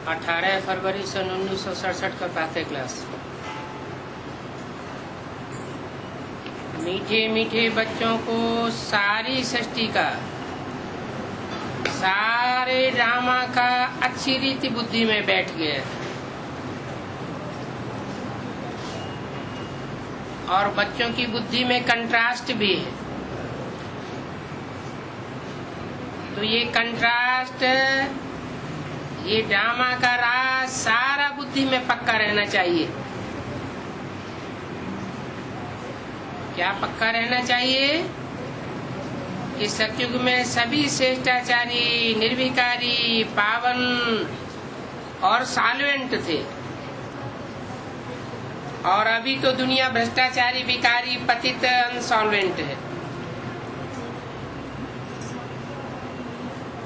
18 फरवरी सन 1967 का प्रातः क्लास। मीठे मीठे बच्चों को सारी सृष्टि का, सारे ड्रामा का अच्छी रीति बुद्धि में बैठ गया और बच्चों की बुद्धि में कंट्रास्ट भी है। तो ये कंट्रास्ट, ये ड्रामा का राज सारा बुद्धि में पक्का रहना चाहिए। क्या पक्का रहना चाहिए? कि सतयुग में सभी श्रेष्ठाचारी, निर्विकारी, पावन और सॉल्वेंट थे, और अभी तो दुनिया भ्रष्टाचारी, विकारी, पतित, अनसॉल्वेंट है।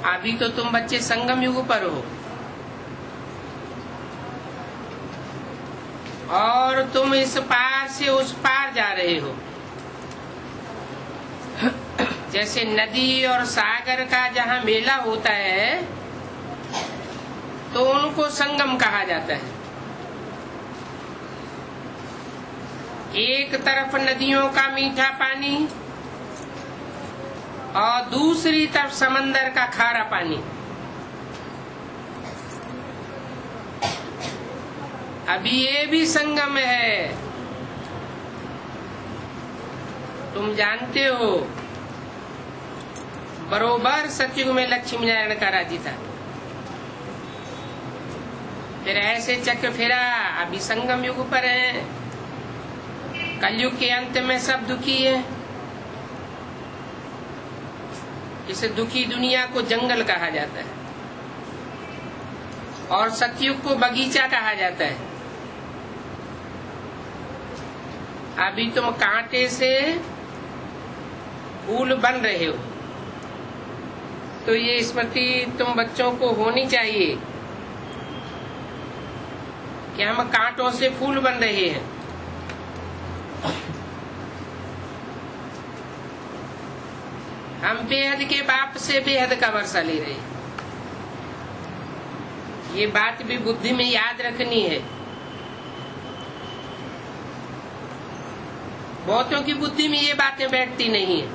अभी तो तुम बच्चे संगम युग पर हो और तुम इस पार से उस पार जा रहे हो। जैसे नदी और सागर का जहाँ मेला होता है तो उनको संगम कहा जाता है। एक तरफ नदियों का मीठा पानी और दूसरी तरफ समंदर का खारा पानी। अभी ये भी संगम है। तुम जानते हो, बरोबर सतयुग में लक्ष्मी नारायण का राज्य था, फिर ऐसे चक्र फिरा, अभी संगम युग पर है। कलयुग के अंत में सब दुखी है। इस दुखी दुनिया को जंगल कहा जाता है और सतयुग को बगीचा कहा जाता है। अभी तुम कांटे से फूल बन रहे हो, तो ये स्मृति तुम बच्चों को होनी चाहिए कि हम कांटों से फूल बन रहे हैं। हम बेहद के बाप से बेहद का वर्षा ले रहे हैं। ये बात भी बुद्धि में याद रखनी है। बहुतों की बुद्धि में ये बातें बैठती नहीं है।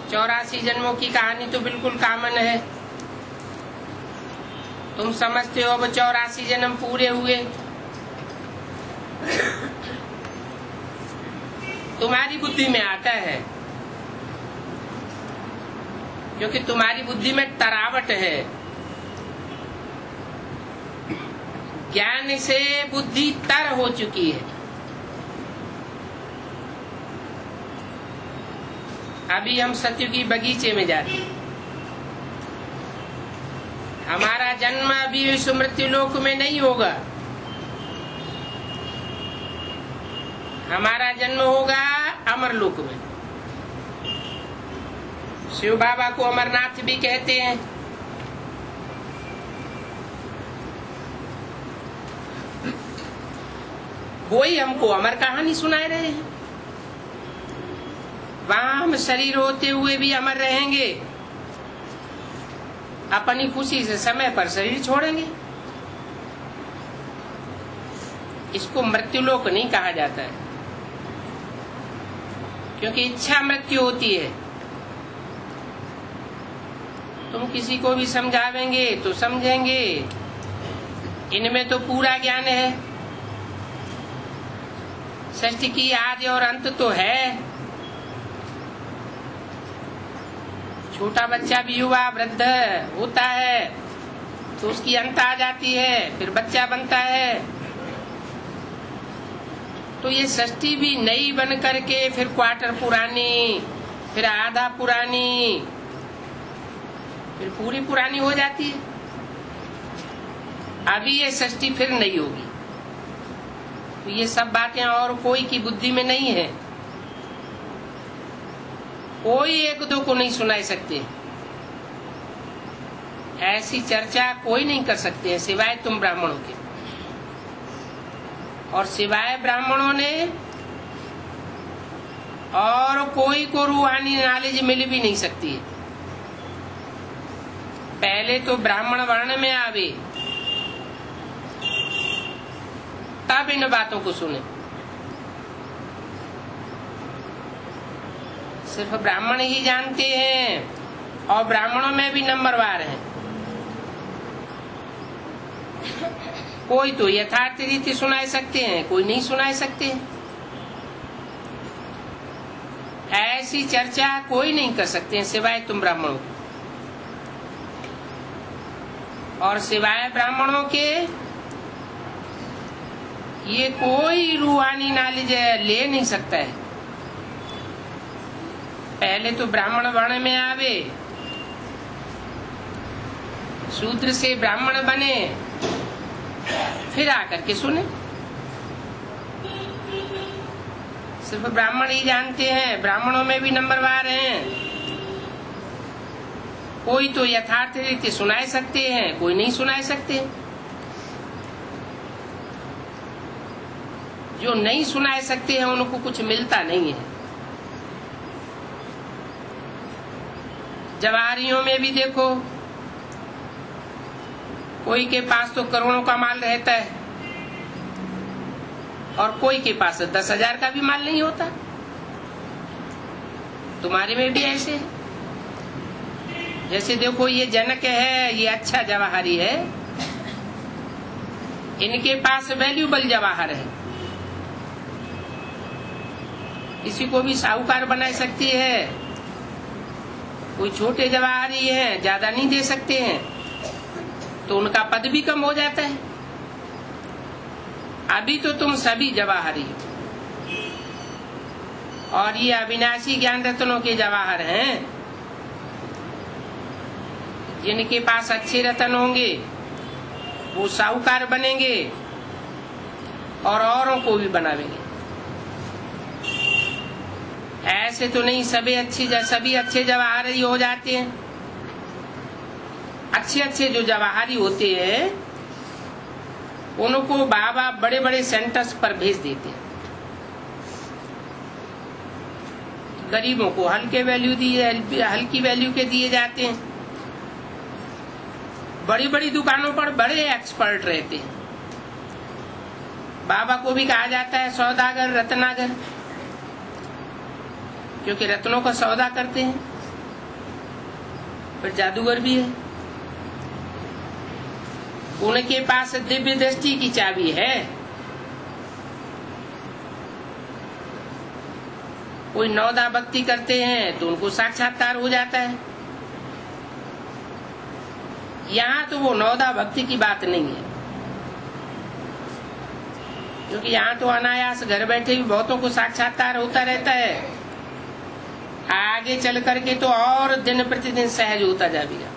84 जन्मों की कहानी तो बिल्कुल कॉमन है। तुम समझते हो अब 84 जन्म पूरे हुए। तुम्हारी बुद्धि में आता है क्योंकि तुम्हारी बुद्धि में तरावट है। ज्ञान से बुद्धि तर हो चुकी है। अभी हम सतयुग की बगीचे में जाते हैं। हमारा जन्म अभी इस मृत्यु लोक में नहीं होगा। हमारा जन्म होगा अमरलोक में। शिव बाबा को अमरनाथ भी कहते हैं। वो ही हमको अमर कहानी सुनाए रहे हैं। वहां हम शरीर होते हुए भी अमर रहेंगे, अपनी खुशी से समय पर शरीर छोड़ेंगे। इसको मृत्युलोक नहीं कहा जाता है, क्योंकि इच्छा मृत्यु होती है। तुम किसी को भी समझावेंगे तो समझेंगे, इनमें तो पूरा ज्ञान है। सृष्टि की आदि और अंत तो है। छोटा बच्चा भी युवा वृद्ध होता है तो उसकी अंत आ जाती है, फिर बच्चा बनता है। तो ये सृष्टि भी नई बन करके फिर क्वार्टर पुरानी, फिर आधा पुरानी, फिर पूरी पुरानी हो जाती है। अभी ये सृष्टि फिर नई होगी। तो ये सब बातें और कोई की बुद्धि में नहीं है। कोई एक दो को नहीं सुनाई सकते। ऐसी चर्चा कोई नहीं कर सकते हैं सिवाय तुम ब्राह्मणों के। और सिवाय ब्राह्मणों ने और कोई को रूहानी नॉलेज मिल भी नहीं सकती है। पहले तो ब्राह्मण वर्ण में आवे, तब इन बातों को सुने। सिर्फ ब्राह्मण ही जानते हैं और ब्राह्मणों में भी नंबरवार हैं। कोई तो यथार्थ रीति सुनाए सकते हैं, कोई नहीं सुनाए सकते। ऐसी चर्चा कोई नहीं कर सकते हैं सिवाय तुम ब्राह्मणों के, और सिवाय ब्राह्मणों के ये कोई रूहानी नॉलेज ले नहीं सकता है। पहले तो ब्राह्मण वर्ण में आवे, शूद्र से ब्राह्मण बने, फिर आकर के सुने। सिर्फ ब्राह्मण ही जानते हैं, ब्राह्मणों में भी नंबरवार हैं। कोई तो यथार्थ रीति सुनाए सकते हैं, कोई नहीं सुनाए सकते। जो नहीं सुनाए सकते हैं उनको कुछ मिलता नहीं है। जवाहरियों में भी देखो, कोई के पास तो करोड़ों का माल रहता है और कोई के पास 10,000 का भी माल नहीं होता। तुम्हारे में भी ऐसे है। जैसे देखो ये जनक है, ये अच्छा जवाहरी है, इनके पास वैल्यूबल जवाहर है। किसी को भी साहूकार बना सकती है। कोई छोटे जवाहरी है, ज्यादा नहीं दे सकते हैं, तो उनका पद भी कम हो जाता है। अभी तो तुम सभी जवाहरी हो, और ये अविनाशी ज्ञान रत्नों के जवाहर हैं। जिनके पास अच्छे रत्न होंगे वो साहूकार बनेंगे और औरों को भी बनावेंगे। ऐसे तो नहीं सभी अच्छे जवाहरी हो जाते हैं। अच्छे जो जवाहरी होते हैं उनको बाबा बड़े बड़े सेंटर्स पर भेज देते हैं। गरीबों को हल्की वैल्यू के दिए जाते हैं। बड़ी बड़ी दुकानों पर बड़े एक्सपर्ट रहते हैं। बाबा को भी कहा जाता है सौदागर, रत्नागर, क्योंकि रत्नों का सौदा करते हैं। पर जादूगर भी है, उनके पास दिव्य दृष्टि की चाबी है। कोई नौदा भक्ति करते हैं तो उनको साक्षात्कार हो जाता है। यहाँ तो वो नौदा भक्ति की बात नहीं है, क्योंकि यहाँ तो अनायास घर बैठे भी बहुतों को साक्षात्कार होता रहता है। आगे चल करके तो और दिन प्रतिदिन सहज होता जाएगा।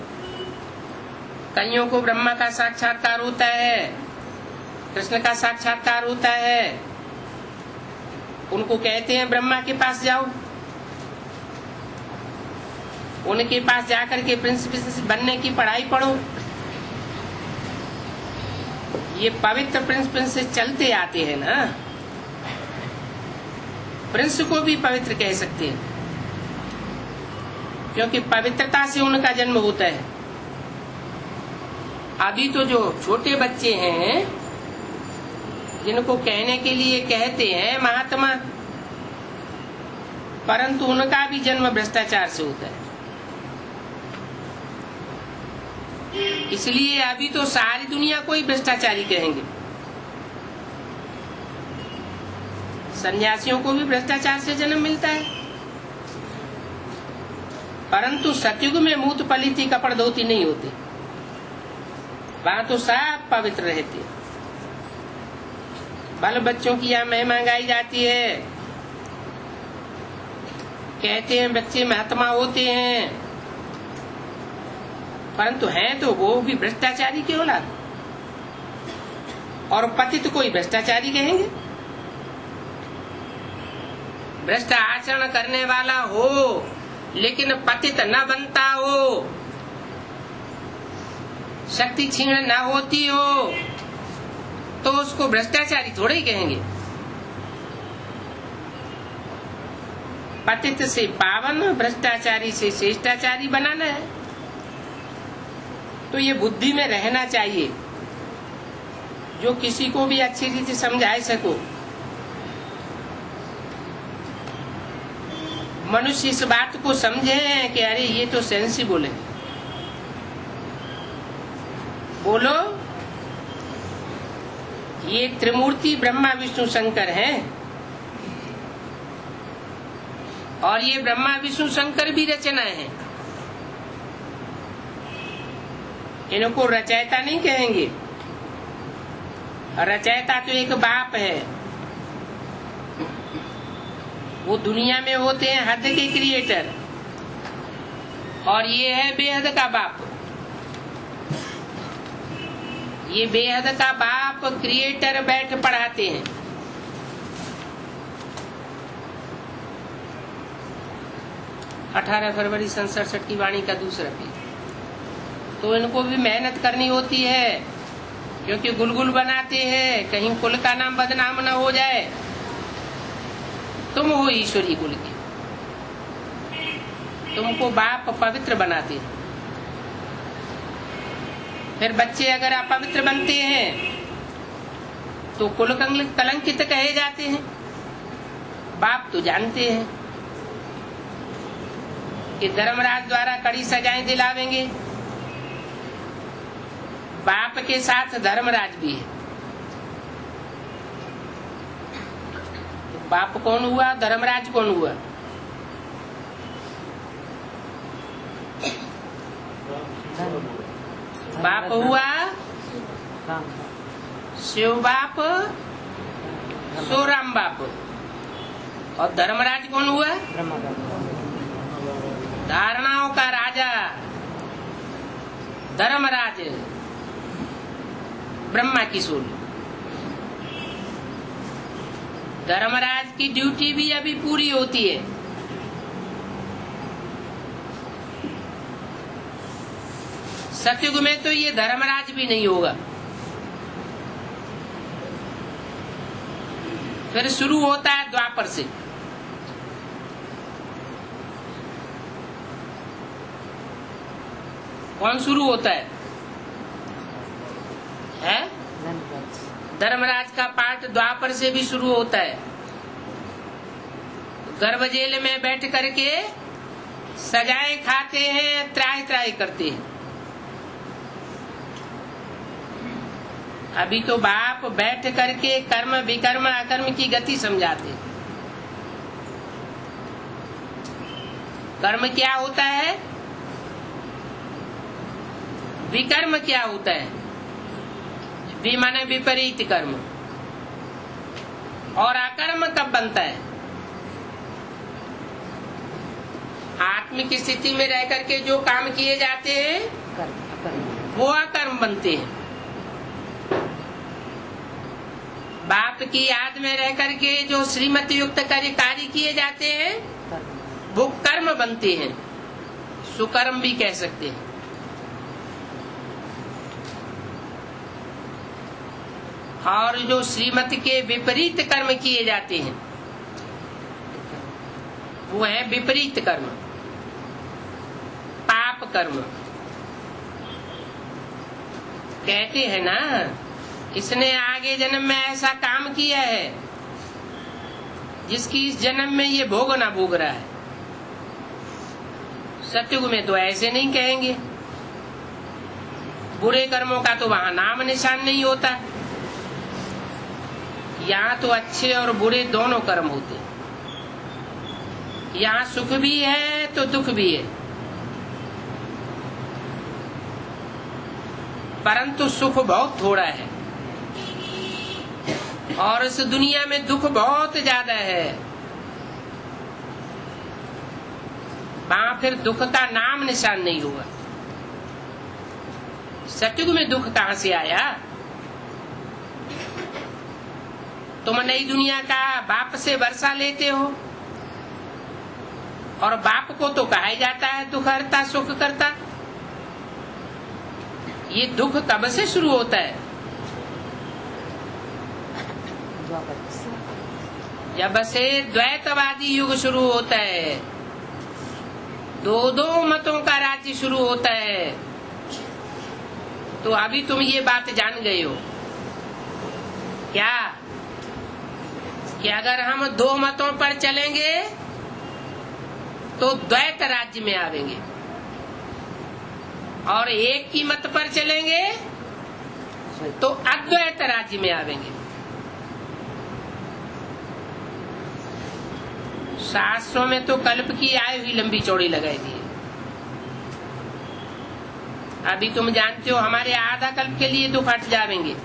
कईयों को ब्रह्मा का साक्षात्कार होता है, कृष्ण का साक्षात्कार होता है। उनको कहते हैं ब्रह्मा के पास जाओ, उनके पास जाकर के प्रिंस बनने की पढ़ाई पढ़ो। ये पवित्र प्रिंस चलते आते हैं ना, प्रिंस को भी पवित्र कह सकते हैं, क्योंकि पवित्रता से उनका जन्म होता है। अभी तो जो छोटे बच्चे हैं जिनको कहने के लिए कहते हैं महात्मा, परंतु उनका भी जन्म भ्रष्टाचार से होता है। इसलिए अभी तो सारी दुनिया को ही भ्रष्टाचारी कहेंगे। सन्यासियों को भी भ्रष्टाचार से जन्म मिलता है, परंतु सतयुग में मूत पलिति कपड़ धोती नहीं होती। वहां तो सब पवित्र रहते। बाल बच्चों की यहाँ महिमा गाई जाती है। कहते हैं बच्चे महात्मा होते हैं, परंतु हैं तो वो भी भ्रष्टाचारी की औलाद, और पतित कोई भ्रष्टाचारी कहेंगे। भ्रष्ट आचरण करने वाला हो लेकिन पतित न बनता हो, शक्ति छीण न होती हो, तो उसको भ्रष्टाचारी थोड़े ही कहेंगे। पतित से पावन, भ्रष्टाचारी से श्रेष्ठाचारी बनाना है। तो ये बुद्धि में रहना चाहिए, जो किसी को भी अच्छी रीति समझा सको। मनुष्य इस बात को समझे कि अरे ये तो सेंसिबल है। बोलो, ये त्रिमूर्ति ब्रह्मा विष्णु शंकर हैं, और ये ब्रह्मा विष्णु शंकर भी रचना है। इनको रचयिता नहीं कहेंगे। रचयिता तो एक बाप है, वो दुनिया में होते हैं हद के क्रिएटर, और ये है बेहद का बाप। ये बेहद का बाप क्रिएटर बैठ पढ़ाते हैं। अठारह फरवरी 1967 की वाणी का दूसरा पेज। तो इनको भी मेहनत करनी होती है, क्योंकि गुलगुल बनाते हैं, कहीं कुल का नाम बदनाम न हो जाए। तुम हो ईश्वरी कुल के, तुमको बाप पवित्र बनाते हैं। फिर बच्चे अगर अपवित्र बनते हैं तो कुल कलंकित कहे जाते हैं। बाप तो जानते हैं कि धर्मराज द्वारा कड़ी सजाएं दिलावेंगे। बाप के साथ धर्मराज भी है। तो बाप कौन हुआ, धर्मराज कौन हुआ? बाप हुआ शिव बाप, सो राम बाप। और धर्मराज कौन हुआ? धारणाओं का राजा धर्मराज, ब्रह्मा की सोल। धर्मराज की ड्यूटी भी अभी पूरी होती है। सतयुग में तो ये धर्मराज भी नहीं होगा। फिर शुरू होता है द्वापर से। कौन शुरू होता है? धर्मराज का पाठ द्वापर से भी शुरू होता है। गर्भजेल में बैठ करके सजाएं खाते हैं, त्राही त्राही करते हैं। अभी तो बाप बैठ करके कर्म विकर्म अकर्म की गति समझाते। कर्म क्या होता है, विकर्म क्या होता है? वि माने विपरीत कर्म। और अकर्म कब बनता है? आत्मिक स्थिति में रह करके जो काम किए जाते हैं वो अकर्म बनते हैं। बाप की याद में रह करके जो श्रीमती युक्त कार्य किए जाते हैं वो कर्म बनते हैं, सुकर्म भी कह सकते हैं। और जो श्रीमती के विपरीत कर्म किए जाते हैं वो है विपरीत कर्म, पाप कर्म। कहते हैं ना, इसने आगे जन्म में ऐसा काम किया है जिसकी इस जन्म में ये भोगना भोग रहा है। सतयुग में तो ऐसे नहीं कहेंगे। बुरे कर्मों का तो वहां नाम निशान नहीं होता। यहाँ तो अच्छे और बुरे दोनों कर्म होते हैं। यहाँ सुख भी है तो दुख भी है, परंतु सुख बहुत थोड़ा है और इस दुनिया में दुख बहुत ज्यादा है। वहां फिर दुख का नाम निशान नहीं हुआ। सतयुग में दुख कहां से आया? तुम नई दुनिया का बाप से वर्षा लेते हो, और बाप को तो कहा ही जाता है दुख हरता सुख करता। ये दुख कब से शुरू होता है? जब से द्वैतवादी युग शुरू होता है, दो दो मतों का राज्य शुरू होता है, तो अभी तुम ये बात जान गए हो क्या कि अगर हम दो मतों पर चलेंगे तो द्वैत राज्य में आवेंगे, और एक की मत पर चलेंगे तो अद्वैत राज्य में आवेंगे। शास्त्रों में तो कल्प की आयु ही लंबी चौड़ी लगाई दी है। अभी तुम जानते हो हमारे आधा कल्प के लिए दुख हट जाएंगे।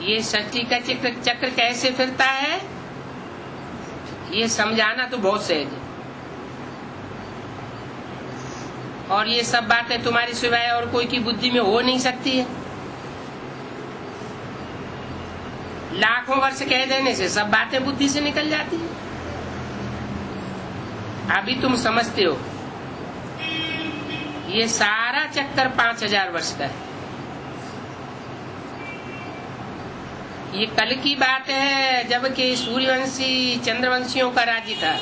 ये सृष्टि का चक्र कैसे फिरता है ये समझाना तो बहुत सहज है, और ये सब बातें तुम्हारी सिवाय और कोई की बुद्धि में हो नहीं सकती है। लाखों वर्ष कह देने से सब बातें बुद्धि से निकल जाती है। अभी तुम समझते हो ये सारा चक्कर 5000 वर्ष का है। ये कल की बात है जबकि सूर्यवंशी चंद्रवंशियों का राज्य था।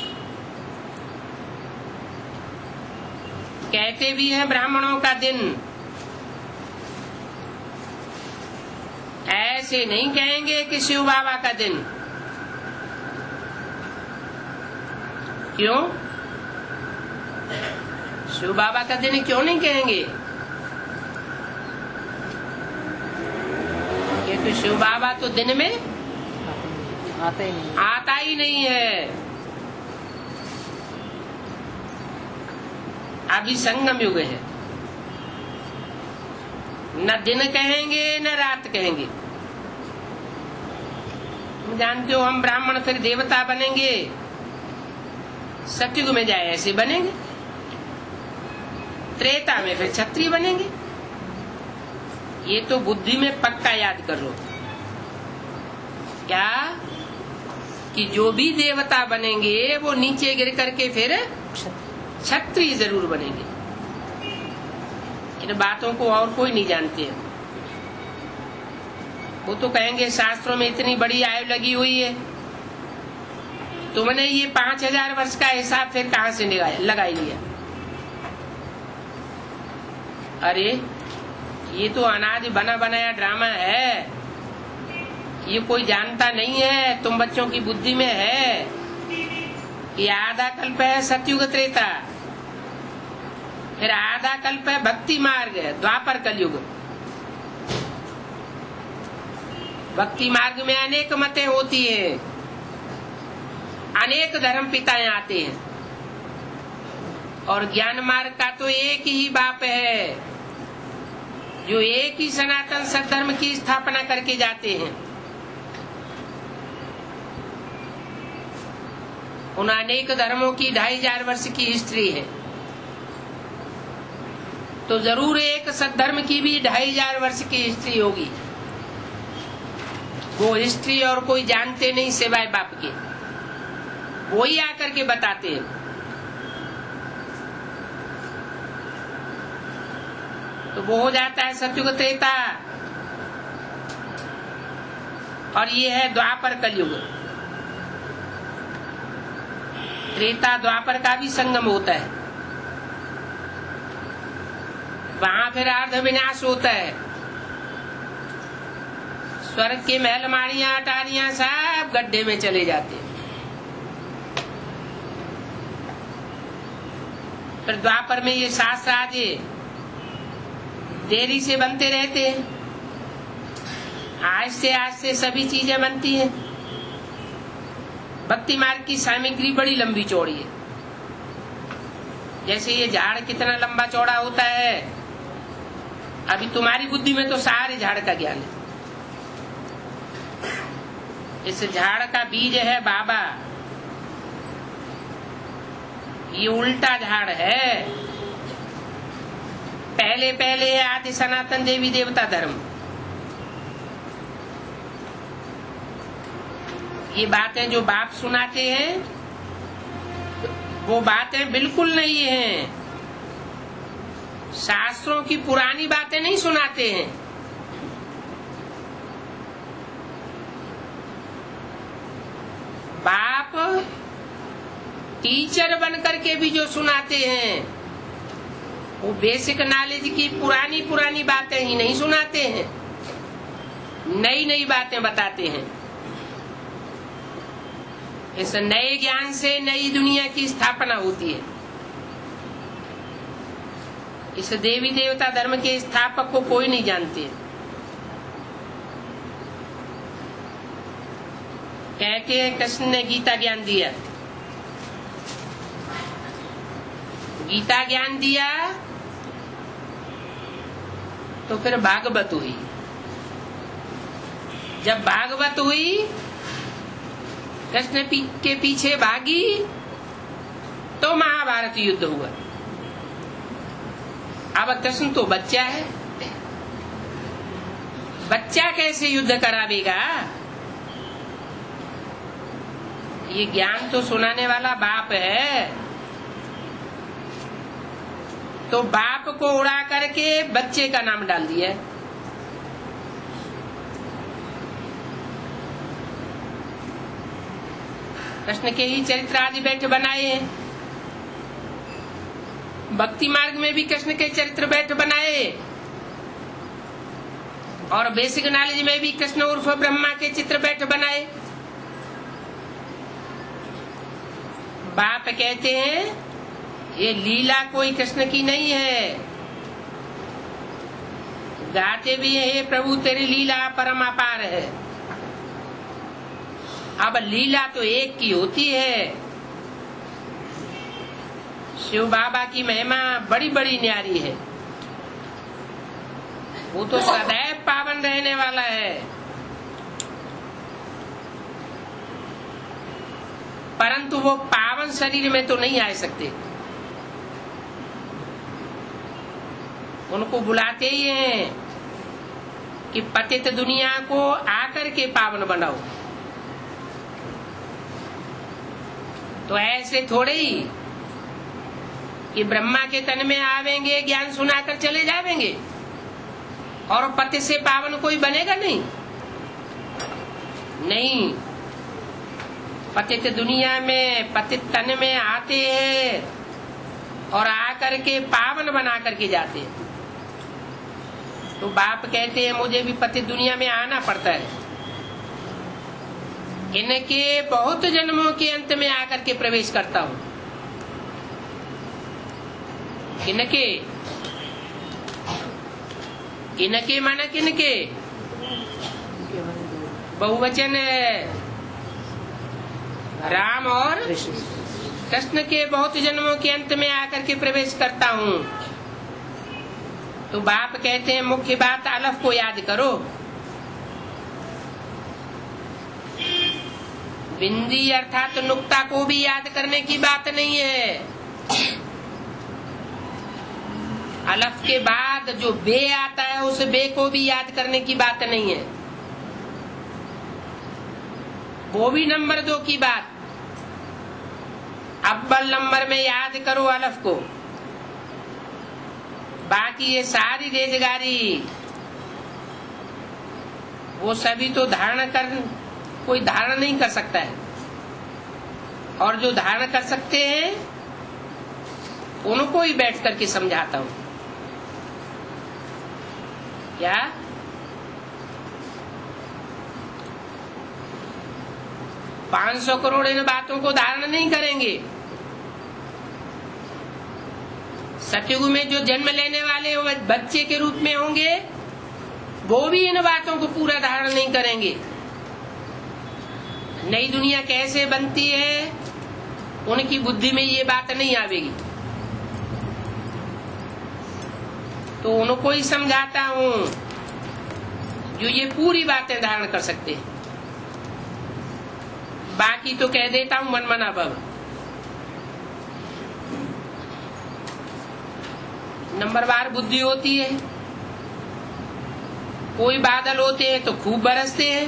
कहते भी हैं ब्राह्मणों का दिन, ऐसे नहीं कहेंगे कि शिव बाबा का दिन। क्यों? शिव बाबा का दिन क्यों नहीं कहेंगे? क्योंकि शिव बाबा तो दिन में आता ही नहीं है। अभी संगम युग है, न दिन कहेंगे न रात कहेंगे। तुम जानते हो हम ब्राह्मण फिर देवता बनेंगे, सतयुग में जाए ऐसे बनेंगे, त्रेता में फिर क्षत्रिय बनेंगे। ये तो बुद्धि में पक्का याद कर लो क्या कि जो भी देवता बनेंगे वो नीचे गिर करके फिर क्षत्रिय जरूर बनेंगे। इन बातों को और कोई नहीं जानते हैं। वो तो कहेंगे शास्त्रों में इतनी बड़ी आयु लगी हुई है, तुमने ये 5000 वर्ष का हिसाब फिर कहां से लगा लिया? अरे ये तो अनाज बना बनाया ड्रामा है, ये कोई जानता नहीं है। तुम बच्चों की बुद्धि में है कि आधा कल्प है सतयुग त्रेता, फिर आधा कल्प है भक्ति मार्ग है द्वापर कलयुग। भक्ति मार्ग में अनेक मतें होती है, अनेक धर्म पिताएं आते हैं, और ज्ञान मार्ग का तो एक ही बाप है जो एक ही सनातन सद्धर्म की स्थापना करके जाते हैं। उन अनेक धर्मों की 2500 वर्ष की हिस्ट्री है, तो जरूर एक सद्धर्म की भी 2500 वर्ष की हिस्ट्री होगी। वो हिस्ट्री और कोई जानते नहीं सिवाय बाप के, वो ही आकर के बताते हैं। तो वो हो जाता है सतयुग त्रेता, और ये है द्वापर कलयुग। त्रेता द्वापर का भी संगम होता है, वहां फिर अर्ध विनाश होता है। स्वर्ग के महल माड़ियां अटारियां सब गड्ढे में चले जाते हैं। फिर द्वापर में ये शास्त्र आदि देरी से बनते रहते हैं, आहिस्ते आहिस्ते सभी चीजें बनती हैं। भक्ति मार्ग की सामग्री बड़ी लंबी चौड़ी है। जैसे ये झाड़ कितना लंबा चौड़ा होता है, अभी तुम्हारी बुद्धि में तो सारे झाड़ का ज्ञान है। इस झाड़ का बीज है बाबा, ये उल्टा झाड़ है। पहले पहले है आदि सनातन देवी देवता धर्म। ये बातें जो बाप सुनाते हैं वो बातें बिल्कुल नहीं हैं। शास्त्रों की पुरानी बातें नहीं सुनाते हैं। बाप टीचर बन करके भी जो सुनाते हैं वो बेसिक नॉलेज की पुरानी पुरानी बातें ही नहीं सुनाते हैं, नई नई बातें बताते हैं। इस नए ज्ञान से नई दुनिया की स्थापना होती है। इस देवी देवता धर्म के स्थापक को कोई नहीं जानते। कहते हैं कृष्ण ने गीता ज्ञान दिया, गीता ज्ञान दिया तो फिर भागवत हुई। जब भागवत हुई, कृष्ण के पीछे भागी तो महाभारत युद्ध हुआ। अब कृष्ण तो बच्चा है, बच्चा कैसे युद्ध करावेगा? ये ज्ञान तो सुनाने वाला बाप है, तो बाप को उड़ा करके बच्चे का नाम डाल दिया। कृष्ण के ही चरित्र आदि बैठ बनाए हैं। भक्ति मार्ग में भी कृष्ण के चरित्र बैठ बनाए और बेसिक नॉलेज में भी कृष्ण उर्फ ब्रह्मा के चित्र बैठ बनाए। बाप कहते हैं ये लीला कोई कृष्ण की नहीं है। गाते भी है, हे प्रभु तेरी लीला परम अपार है। अब लीला तो एक की होती है। शिव बाबा की महिमा बड़ी बड़ी न्यारी है, वो तो सदैव पावन रहने वाला है। परंतु वो पावन शरीर में तो नहीं आ सकते। उनको बुलाते ही हैं कि पतित दुनिया को आकर के पावन बनाओ। तो ऐसे थोड़े ही कि ब्रह्मा के तन में आवेंगे, ज्ञान सुनाकर चले जावेंगे और पति से पावन कोई बनेगा नहीं। नहीं, पतित दुनिया में पतित तन में आते हैं और आकर के पावन बना करके जाते हैं। तो बाप कहते हैं मुझे भी पतित दुनिया में आना पड़ता है। इनके बहुत जन्मों के अंत में आकर के प्रवेश करता हूँ। किनके? किनके माना किनके? बहुवचन है। राम और कृष्ण के बहुत जन्मों के अंत में आकर के प्रवेश करता हूँ। तो बाप कहते हैं मुख्य बात अलफ को याद करो। बिंदी अर्थात नुक्ता को भी याद करने की बात नहीं है। अलफ के बाद जो बे आता है उस बे को भी याद करने की बात नहीं है। वो भी नंबर 2 की बात। अव्वल नंबर में याद करो अलफ को। बाकी ये सारी रेजगारी वो सभी तो कोई धारण नहीं कर सकता है। और जो धारण कर सकते हैं उनको ही बैठ करके समझाता हूँ। क्या 500 करोड़ इन बातों को धारण नहीं करेंगे। सतयुग में जो जन्म लेने वाले बच्चे के रूप में होंगे वो भी इन बातों को पूरा धारण नहीं करेंगे। नई दुनिया कैसे बनती है उनकी बुद्धि में ये बात नहीं आवेगी। तो उनको ही समझाता हूँ जो ये पूरी बातें धारण कर सकते हैं। बाकी तो कह देता हूँ मन मना भव। नंबरवार बुद्धि होती है। कोई बादल होते हैं तो खूब बरसते हैं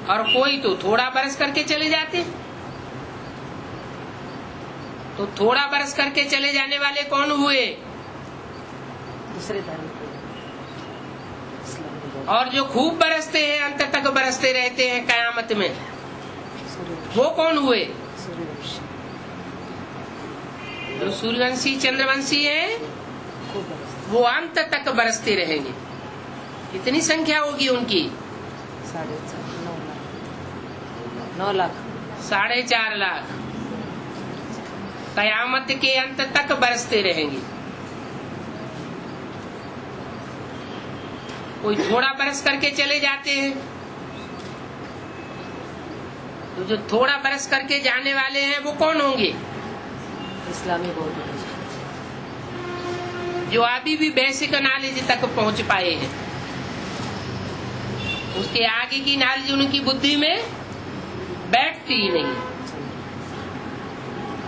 और कोई तो थोड़ा बरस करके चले जाते। तो थोड़ा बरस करके चले जाने वाले कौन हुए? दूसरे धर्म। और जो खूब बरसते हैं अंत तक बरसते रहते हैं कयामत में, वो कौन हुए? जो सूर्यवंशी चंद्रवंशी हैं खूब बरसते। वो अंत तक बरसते रहेंगे। कितनी संख्या होगी उनकी? 9 लाख 4.5 लाख। कयामत के अंत तक बरसते रहेंगे। कोई थोड़ा बरस करके चले जाते हैं, तो जो थोड़ा बरस करके जाने वाले हैं वो कौन होंगे? इस्लामी बौद्ध जो अभी भी बेसिक नॉलेज तक पहुंच पाए हैं। उसके आगे की नॉलेज उनकी बुद्धि में बैठती ही नहीं।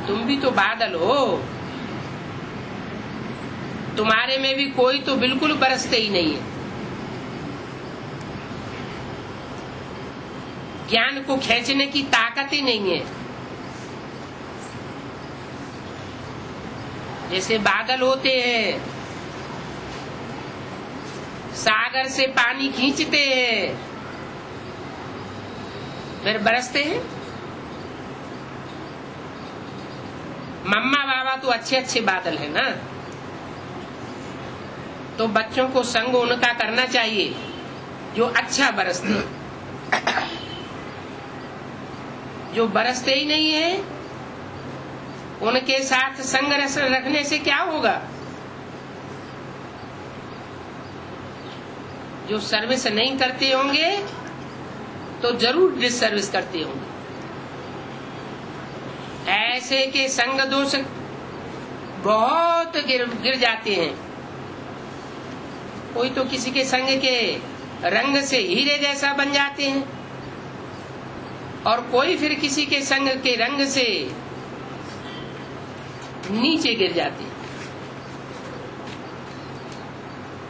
तुम भी तो बादल हो, तुम्हारे में भी कोई तो बिल्कुल बरसते ही नहीं है। ज्ञान को खींचने की ताकत ही नहीं है। जैसे बादल होते हैं, सागर से पानी खींचते हैं, फिर बरसते हैं। मम्मा बाबा तो अच्छे अच्छे बादल है ना, तो बच्चों को संग उनका करना चाहिए जो अच्छा बरसते। जो बरसते ही नहीं है, उनके साथ संग रखने से क्या होगा? जो सर्विस नहीं करते होंगे तो जरूर डिसर्विस करते होंगे। ऐसे के संग दोष बहुत गिर जाते हैं। कोई तो किसी के संग के रंग से हीरे जैसा बन जाते हैं, और कोई फिर किसी के संग के रंग से नीचे गिर जाते हैं।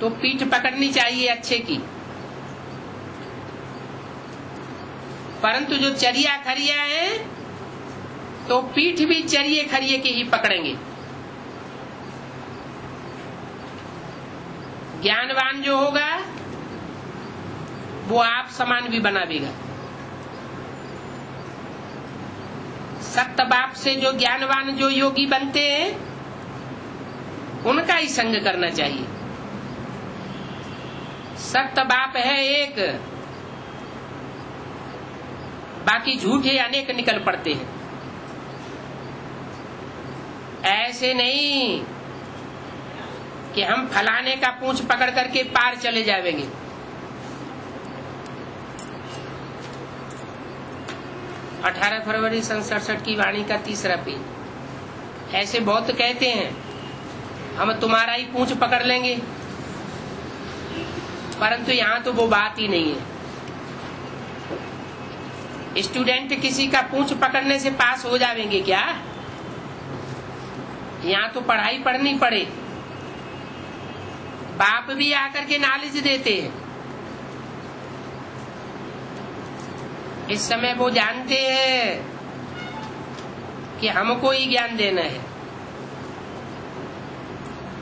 तो पीठ पकड़नी चाहिए अच्छे की। परंतु जो चरिया खरिया है, तो पीठ भी चरिए खरिए के ही पकड़ेंगे। ज्ञानवान जो होगा वो आप समान भी बनावेगा। सत्य बाप से जो ज्ञानवान जो योगी बनते हैं, उनका ही संग करना चाहिए। सत्य बाप है एक, बाकी झूठे अनेक निकल पड़ते हैं। ऐसे नहीं कि हम फलाने का पूंछ पकड़ करके पार चले जाएंगे। अठारह फरवरी सन 67 की वाणी का 3रा पेज। ऐसे बहुत कहते हैं हम तुम्हारा ही पूंछ पकड़ लेंगे, परंतु यहाँ तो वो बात ही नहीं है। स्टूडेंट किसी का पूंछ पकड़ने से पास हो जाएंगे क्या? यहाँ तो पढ़ाई पढ़नी पड़े। बाप भी आकर के नॉलेज देते हैं। इस समय वो जानते हैं कि हमको ही ज्ञान देना है।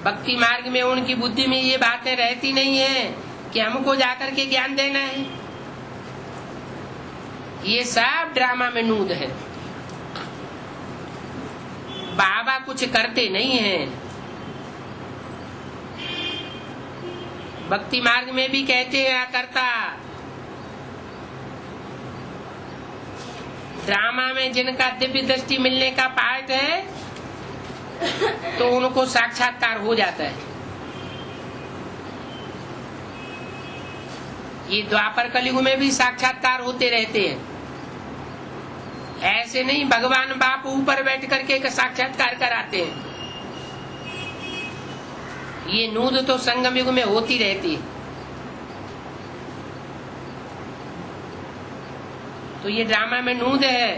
भक्ति मार्ग में उनकी बुद्धि में ये बातें रहती नहीं है कि हमको जाकर के ज्ञान देना है। ये सब ड्रामा में नूद है। बाबा कुछ करते नहीं हैं। भक्ति मार्ग में भी कहते हैं करता। ड्रामा में जिनका दिव्य दृष्टि मिलने का पाठ है, तो उनको साक्षात्कार हो जाता है। ये द्वापर कलयुग में भी साक्षात्कार होते रहते हैं। ऐसे नहीं भगवान बाप ऊपर बैठ करके साक्षात्कार कराते हैं। ये नूद तो संगम युग में होती रहती है। तो ये ड्रामा में नूद है।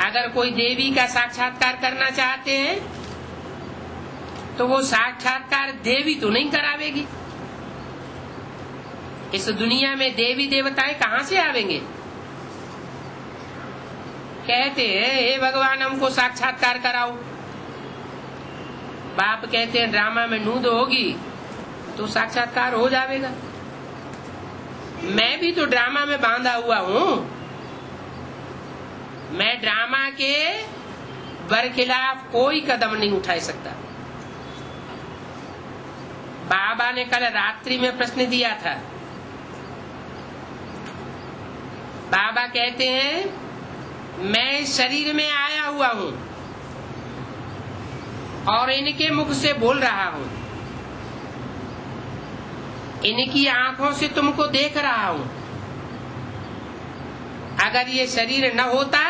अगर कोई देवी का साक्षात्कार करना चाहते हैं, तो वो साक्षात्कार देवी तो नहीं करावेगी। इस दुनिया में देवी देवताएं कहाँ से आवेंगे? कहते हैं हे भगवान हमको साक्षात्कार कराओ। बाप कहते हैं ड्रामा में नूद होगी तो साक्षात्कार हो जाएगा। मैं भी तो ड्रामा में बांधा हुआ हूँ। मैं ड्रामा के बरखिलाफ कोई कदम नहीं उठा सकता। बाबा ने कल रात्रि में प्रश्न दिया था। बाबा कहते हैं मैं इस शरीर में आया हुआ हूं और इनके मुख से बोल रहा हूं, इनकी आंखों से तुमको देख रहा हूं। अगर ये शरीर न होता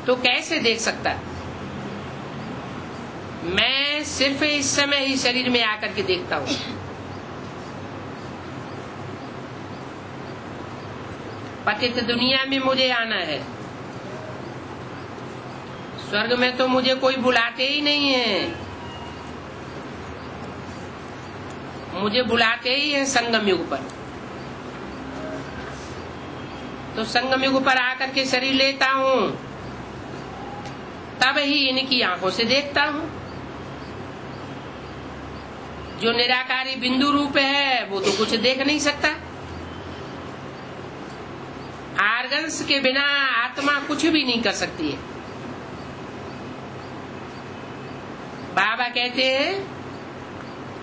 तो कैसे देख सकता? मैं सिर्फ इस समय ही शरीर में आकर के देखता हूं। पतित दुनिया में मुझे आना है, स्वर्ग में तो मुझे कोई बुलाते ही नहीं है। मुझे बुलाते ही है संगम युग पर। तो संगम युग पर आकर के शरीर लेता हूं, तब ही इनकी आंखों से देखता हूं। जो निराकारी बिंदु रूप है वो तो कुछ देख नहीं सकता। आर्गन्स के बिना आत्मा कुछ भी नहीं कर सकती है। बाबा कहते हैं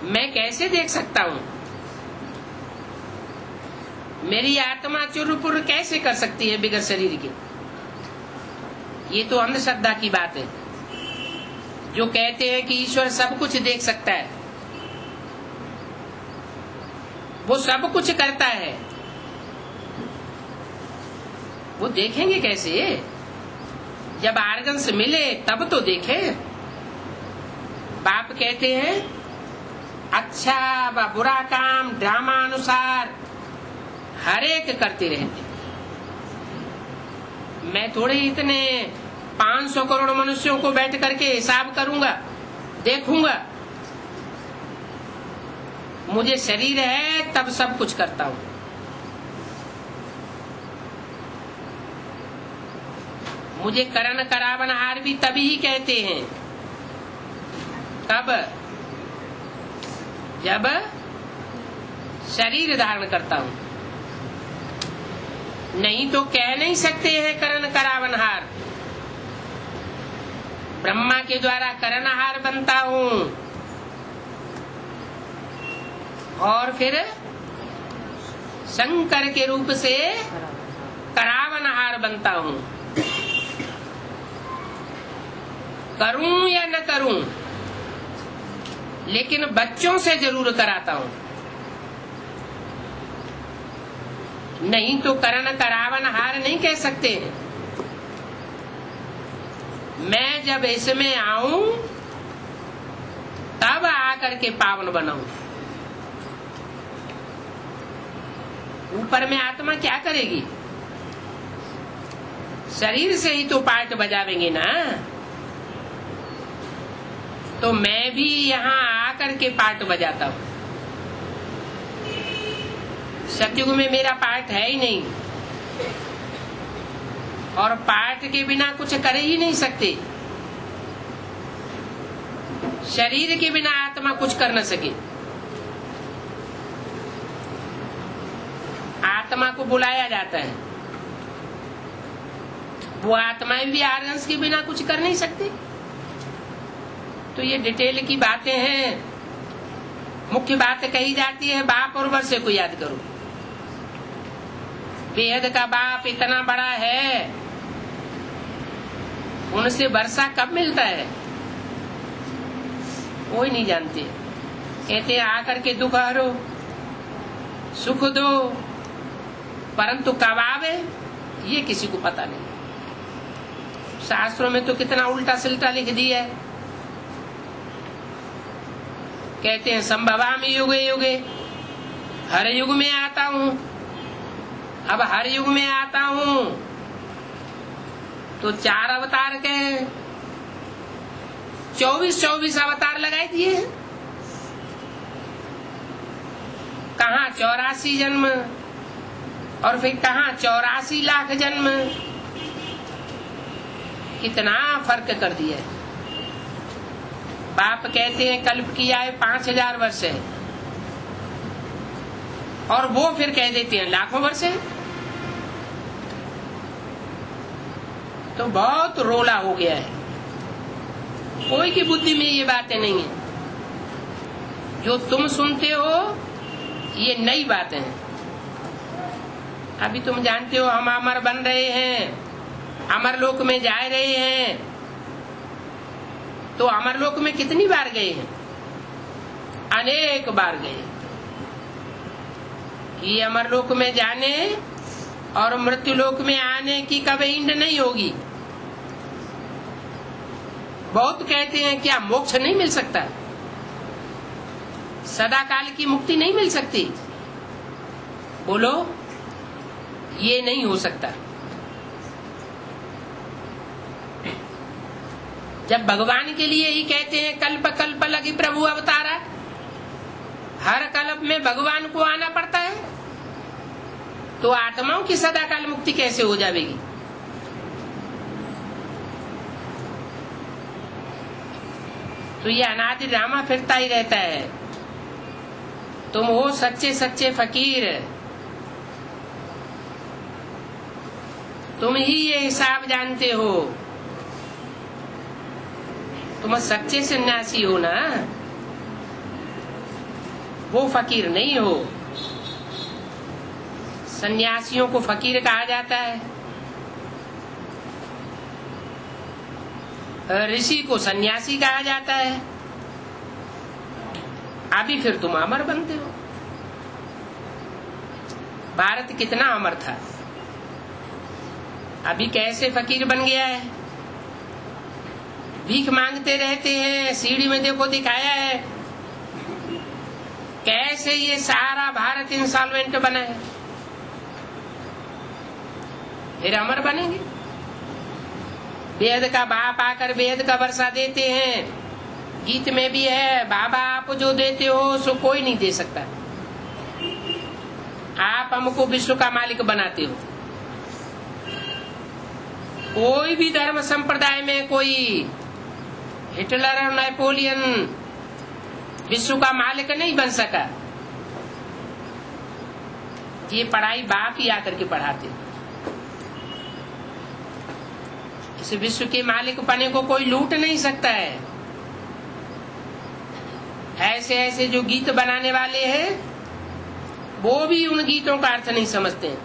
मैं कैसे देख सकता हूं? मेरी आत्मा चुरपुर कैसे कर सकती है बिगर शरीर के? ये तो अंधश्रद्धा की बात है। जो कहते हैं कि ईश्वर सब कुछ देख सकता है, वो सब कुछ करता है, वो देखेंगे कैसे? जब आर्गन्स मिले तब तो देखे। बाप कहते हैं अच्छा व बुरा काम ड्रामा अनुसार हर एक करते रहते। मैं थोड़े इतने 500 करोड़ मनुष्यों को बैठ करके हिसाब करूंगा, देखूंगा। मुझे शरीर है तब सब कुछ करता हूं। मुझे करण करावनहार भी तभी ही कहते हैं, कब? जब शरीर धारण करता हूं। नहीं तो कह नहीं सकते हैं करण करावनहार। ब्रह्मा के द्वारा करणहार बनता हूं और फिर शंकर के रूप से करावनहार बनता हूं। करूं या न करूं, लेकिन बच्चों से जरूर कराता हूं। नहीं तो करण करावनहार नहीं कह सकते हैं। मैं जब इसमें आऊं तब आकर के पावन बनाऊं। ऊपर में आत्मा क्या करेगी? शरीर से ही तो पार्ट बजावेंगे ना। तो मैं भी यहाँ आकर के पार्ट बजाता हूं। सतयुग में मेरा पार्ट है ही नहीं, और पार्ट के बिना कुछ कर ही नहीं सकते। शरीर के बिना आत्मा कुछ कर न सके। आत्मा को बुलाया जाता है, वो आत्माएं भी आर्गन्स के बिना कुछ कर नहीं सकती। तो ये डिटेल की बातें हैं। मुख्य बात कही जाती है बाप और वर्षे को याद करो। बेहद का बाप इतना बड़ा है, उनसे वर्षा कब मिलता है कोई नहीं जानते। कहते हैं आकर के दुख हरो सुख दो, परंतु कब आवे ये किसी को पता नहीं। शास्त्रों में तो कितना उल्टा सिल्टा लिख दिया है। कहते हैं संभवामि युगे युगे, हर युग में आता हूं। अब हर युग में आता हूं तो 4 अवतार के 24 अवतार लगाए दिए हैं। कहाँ 84 जन्म और फिर कहाँ 84 लाख जन्म। कितना फर्क कर दिया है। बाप कहते हैं कल्प की आयु 5000 वर्ष है, और वो फिर कह देते हैं लाखों वर्ष है। तो बहुत रोला हो गया है। कोई की बुद्धि में ये बातें नहीं है। जो तुम सुनते हो ये नई बातें हैं। अभी तुम जानते हो हम अमर बन रहे हैं, अमरलोक में जा रहे हैं। तो अमरलोक में कितनी बार गए हैं? अनेक बार गए। ये अमरलोक में जाने और मृत्युलोक में आने की कभी इंड नहीं होगी। बहुत कहते हैं क्या मोक्ष नहीं मिल सकता, सदा काल की मुक्ति नहीं मिल सकती? बोलो, ये नहीं हो सकता। जब भगवान के लिए ही कहते हैं कल्प कल्प लगी प्रभु अवतारा, हर कल्प में भगवान को आना पड़ता है, तो आत्माओं की सदा काल मुक्ति कैसे हो जाएगी? तो ये अनादि ड्रामा फिरता ही रहता है। तुम हो सच्चे सच्चे फकीर, तुम ही ये हिसाब जानते हो। तुम सच्चे सन्यासी हो ना, वो फकीर नहीं हो। सन्यासियों को फकीर कहा जाता है, ऋषि को सन्यासी कहा जाता है। अभी फिर तुम अमर बनते हो। भारत कितना अमर था, अभी कैसे फकीर बन गया है। भीख मांगते रहते हैं, सीढ़ी में देखो दिखाया है कैसे ये सारा भारत इंसॉल्वेंट बना है। फिर अमर बनेंगे। वेद का बाप आकर वेद का वर्षा देते हैं, गीत में भी है, बाबा आप जो देते हो सो कोई नहीं दे सकता। आप हमको विश्व का मालिक बनाते हो। कोई भी धर्म संप्रदाय में कोई हिटलर और नेपोलियन विश्व का मालिक नहीं बन सका। ये पढ़ाई बाप ही आकर के पढ़ाते। इस विश्व के मालिक बने को कोई लूट नहीं सकता है। ऐसे ऐसे जो गीत बनाने वाले हैं वो भी उन गीतों का अर्थ नहीं समझते हैं।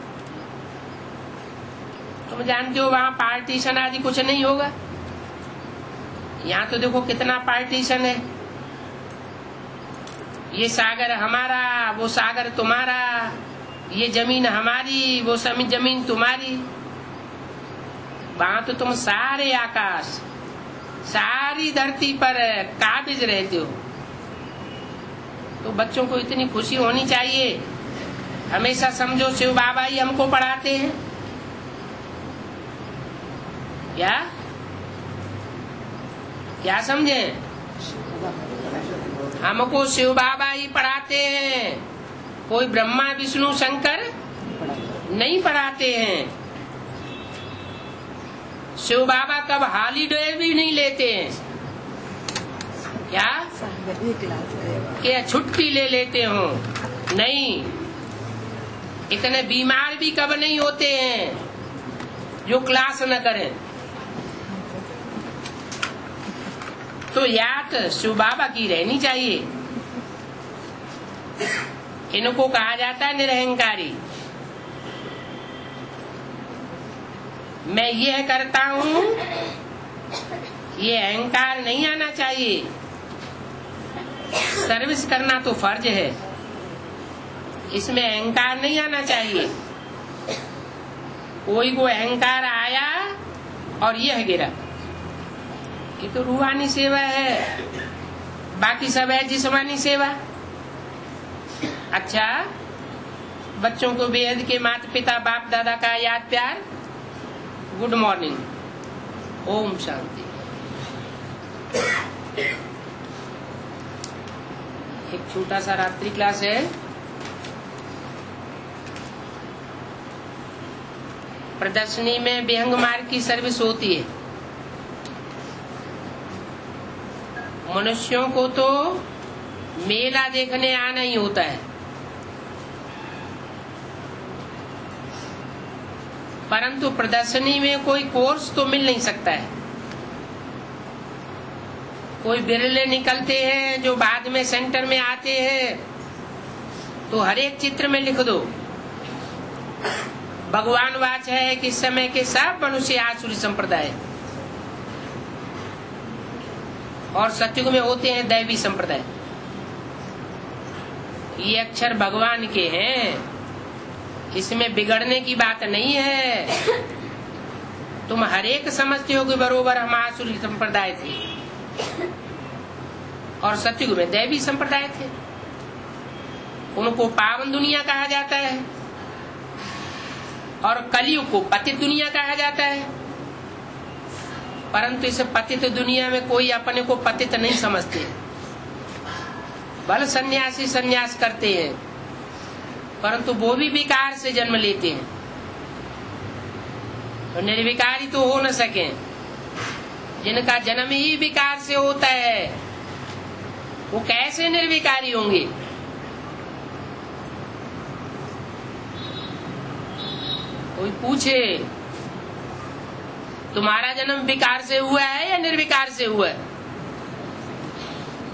तुम जानते हो वहां पार्टीशन आदि कुछ नहीं होगा। यहाँ तो देखो कितना पार्टीशन है। ये सागर हमारा, वो सागर तुम्हारा, ये जमीन हमारी, वो जमीन तुम्हारी। वहां तो तुम सारे आकाश, सारी धरती पर काबिज रहते हो। तो बच्चों को इतनी खुशी होनी चाहिए। हमेशा समझो शिव बाबा ही हमको पढ़ाते हैं। क्या समझे? हमको शिव बाबा ही पढ़ाते हैं, कोई ब्रह्मा विष्णु शंकर नहीं पढ़ाते हैं। शिव बाबा कब हॉलीडे भी नहीं लेते हैं। क्या छुट्टी ले लेते हो? नहीं। इतने बीमार भी कब नहीं होते हैं जो क्लास न करें। तो याद शिव बाबा की रहनी चाहिए। इनको कहा जाता है निरहंकारी। मैं यह करता हूँ, ये अहंकार नहीं आना चाहिए। सर्विस करना तो फर्ज है, इसमें अहंकार नहीं आना चाहिए। कोई को अहंकार आया और यह गिरा, ये तो रूहानी सेवा है, बाकी सब है जिस्मानी सेवा। अच्छा, बच्चों को बेहद के माता पिता बाप दादा का याद प्यार, गुड मॉर्निंग, ओम शांति। एक छोटा सा रात्रि क्लास है। प्रदर्शनी में विहंग मार्ग की सर्विस होती है। मनुष्यों को तो मेला देखने आना ही होता है, परंतु प्रदर्शनी में कोई कोर्स तो मिल नहीं सकता है। कोई बिरले निकलते हैं जो बाद में सेंटर में आते हैं। तो हर एक चित्र में लिख दो भगवान वाच है कि इस समय के सब मनुष्य आसुरी संप्रदाय और सत्युग में होते हैं दैवी संप्रदाय। ये अक्षर भगवान के हैं, इसमें बिगड़ने की बात नहीं है। तुम हर एक समझते हो कि बरोबर हम आसुरी संप्रदाय थे और सत्युग में दैवी संप्रदाय थे। उनको पावन दुनिया कहा जाता है और कलयुग को पतित दुनिया कहा जाता है। परंतु इस पतित दुनिया में कोई अपने को पतित नहीं समझते। भले सन्यासी सन्यास करते हैं परंतु वो भी विकार से जन्म लेते हैं। तो निर्विकारी तो हो न सके। जिनका जन्म ही विकार से होता है वो कैसे निर्विकारी होंगे? कोई पूछे तुम्हारा जन्म विकार से हुआ है या निर्विकार से हुआ है,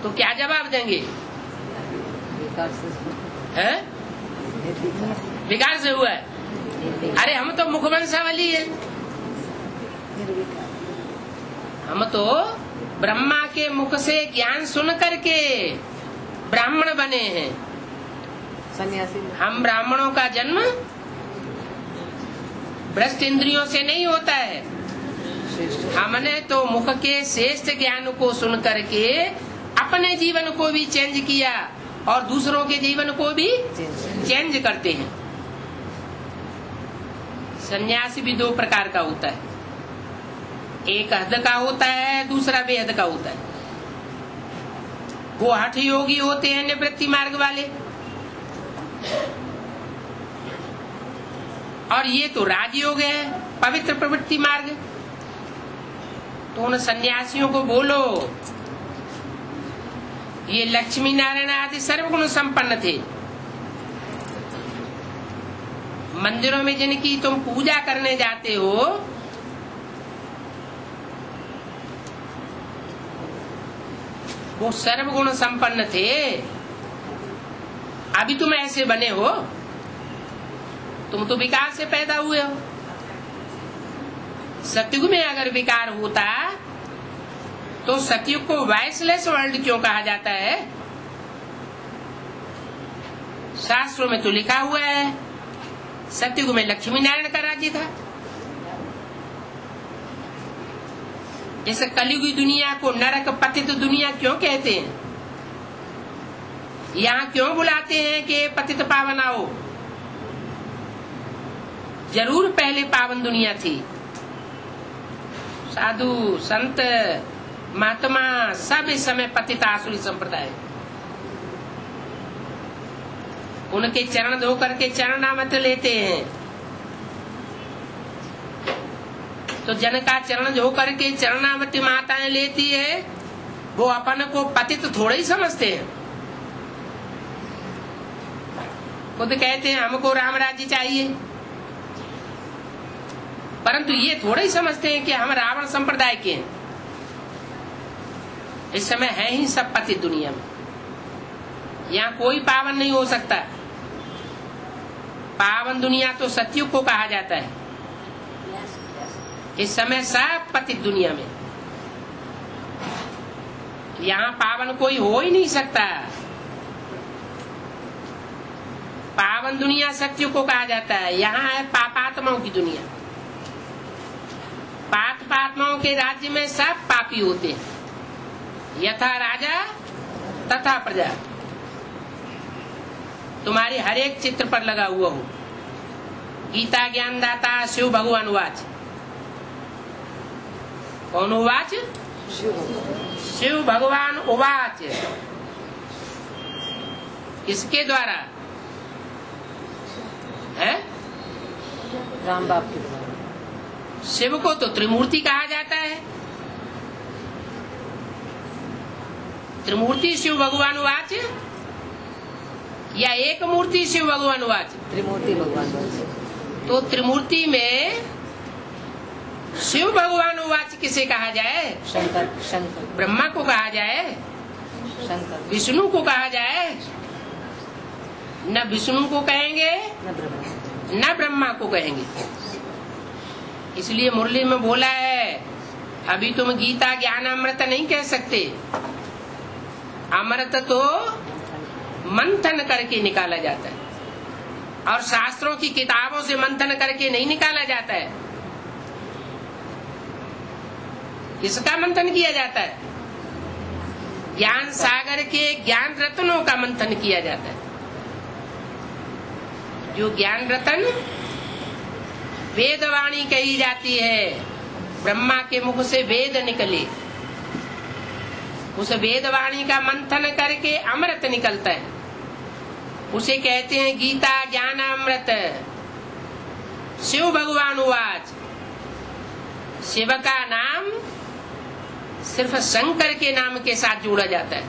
तो क्या जवाब देंगे? है? विकार से हुआ है। अरे हम तो मुखवंशावली है, हम तो ब्रह्मा के मुख से ज्ञान सुन करके ब्राह्मण बने हैं। सन्यासी हम ब्राह्मणों का जन्म भ्रष्ट इंद्रियों से नहीं होता है। हमने तो मुख के श्रेष्ठ ज्ञान को सुन करके अपने जीवन को भी चेंज किया और दूसरों के जीवन को भी चेंज करते हैं। सन्यासी भी दो प्रकार का होता है, एक हद का होता है, दूसरा बेहद का होता है। वो हठ योगी होते हैं निवृत्ति मार्ग वाले, और ये तो राजयोग है पवित्र प्रवृत्ति मार्ग। तो उन सन्यासियों को बोलो ये लक्ष्मी नारायण आदि सर्वगुण संपन्न थे। मंदिरों में जिनकी तुम पूजा करने जाते हो वो सर्वगुण संपन्न थे। अभी तुम ऐसे बने हो, तुम तो विकार से पैदा हुए हो। सतयुग में अगर विकार होता तो सतयुग को वाइसलेस वर्ल्ड क्यों कहा जाता है? शास्त्रों में तो लिखा हुआ है सतयुग में लक्ष्मी नारायण का राज्य था। इस कलयुगी दुनिया को नरक पतित दुनिया क्यों कहते हैं? यहाँ क्यों बुलाते हैं कि पतित पावन आओ? जरूर पहले पावन दुनिया थी। साधु संत महात्मा सब इस समय पतित आसुरी संप्रदाय, उनके चरण धो करके चरणामृत लेते हैं। तो जन का चरण धो करके चरणामृत माताएं लेती है, वो अपन को पतित थोड़े ही समझते हैं। खुद कहते हैं हमको राम राज्य चाहिए, परंतु ये थोड़े ही समझते हैं कि हम रावण संप्रदाय के हैं। इस समय है ही सब पतित दुनिया में, यहाँ कोई पावन नहीं हो सकता। पावन दुनिया तो सतयुग को कहा जाता है। इस समय सब पतित दुनिया में, यहाँ पावन कोई हो ही नहीं सकता। पावन दुनिया सतयुग को कहा जाता है। यहाँ है पापात्माओं की दुनिया। पापात्माओं के राज्य में सब पापी होते हैं, यथा राजा तथा प्रजा। तुम्हारे हर एक चित्र पर लगा हुआ हो गीता ज्ञानदाता शिव भगवान उवाच। कौन उवाच? शिव भगवान उवाच। किसके द्वारा है? राम बाप के द्वारा। शिव को तो त्रिमूर्ति कहा जाता है। त्रिमूर्ति शिव भगवान उवाच या एक मूर्ति शिव भगवान उवाच? त्रिमूर्ति भगवान उवाच। तो त्रिमूर्ति में शिव भगवान उवाच किसे कहा जाए? शंकर। शंकर ब्रह्मा को कहा जाए, शंकर विष्णु को कहा जाए? न विष्णु को कहेंगे न ब्रह्मा। न ब्रह्मा को कहेंगे। इसलिए मुरली में बोला है, अभी तुम गीता ज्ञान अमृत नहीं कह सकते। अमृत तो मंथन करके निकाला जाता है, और शास्त्रों की किताबों से मंथन करके नहीं निकाला जाता है। किसका मंथन किया जाता है? ज्ञान सागर के ज्ञान रत्नों का मंथन किया जाता है। जो ज्ञान रतन वेदवाणी कही जाती है, ब्रह्मा के मुख से वेद निकले, उस वेदवाणी का मंथन करके अमृत निकलता है। उसे कहते हैं गीता ज्ञान अमृत। शिव भगवान उवाच। शिव का नाम सिर्फ शंकर के नाम के साथ जोड़ा जाता है।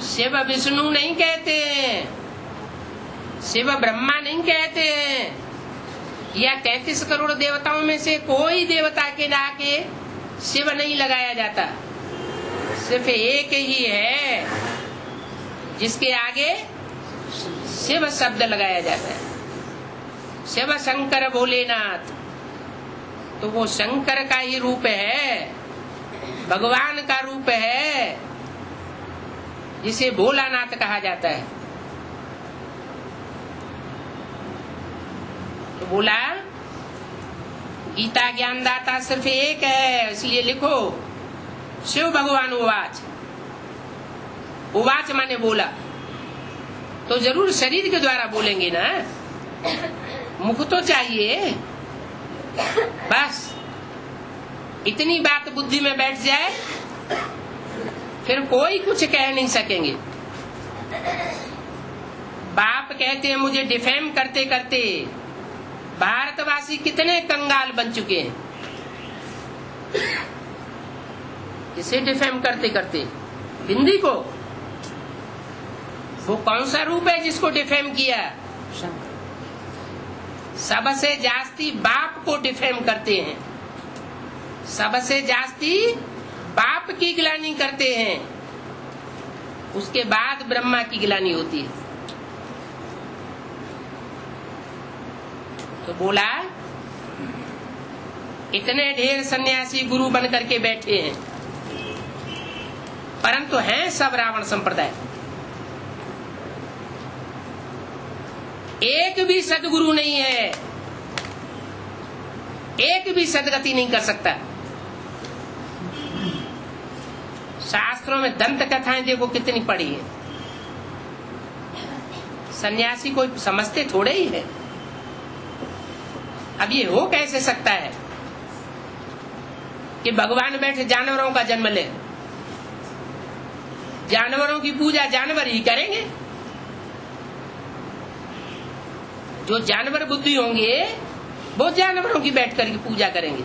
शिव विष्णु नहीं कहते हैं, शिव ब्रह्मा नहीं कहते हैं, या 33 करोड़ देवताओं में से कोई देवता के आगे शिव नहीं लगाया जाता। सिर्फ एक ही है जिसके आगे शिव शब्द लगाया जाता है। शिव शंकर भोलेनाथ, तो वो शंकर का ही रूप है, भगवान का रूप है, जिसे भोलानाथ कहा जाता है। तो बोला गीता ज्ञानदाता सिर्फ एक है, इसलिए लिखो शिव भगवान उवाच। उवाच माने बोला, तो जरूर शरीर के द्वारा बोलेंगे ना, मुख तो चाहिए। बस इतनी बात बुद्धि में बैठ जाए, फिर कोई कुछ कह नहीं सकेंगे। बाप कहते हैं मुझे डिफेम करते करते भारतवासी कितने कंगाल बन चुके हैं। किसे डिफेम करते करते? हिंदी को। वो कौन सा रूप है जिसको डिफेम किया? शंकर। सबसे जास्ती बाप को डिफेम करते हैं, सबसे जास्ती बाप की गिलानी करते हैं, उसके बाद ब्रह्मा की गिलानी होती है। तो बोला इतने ढेर सन्यासी गुरु बन करके बैठे हैं, परंतु हैं सब रावण संप्रदाय। एक भी सदगुरु नहीं है, एक भी सदगति नहीं कर सकता। शास्त्रों में दंत कथाएं देखो कितनी पड़ी है। सन्यासी कोई समझते थोड़े ही है। अब ये हो कैसे सकता है कि भगवान बैठे जानवरों का जन्म ले? जानवरों की पूजा जानवर ही करेंगे। जो जानवर बुद्धि होंगे वो जानवरों की बैठ कर पूजा करेंगे।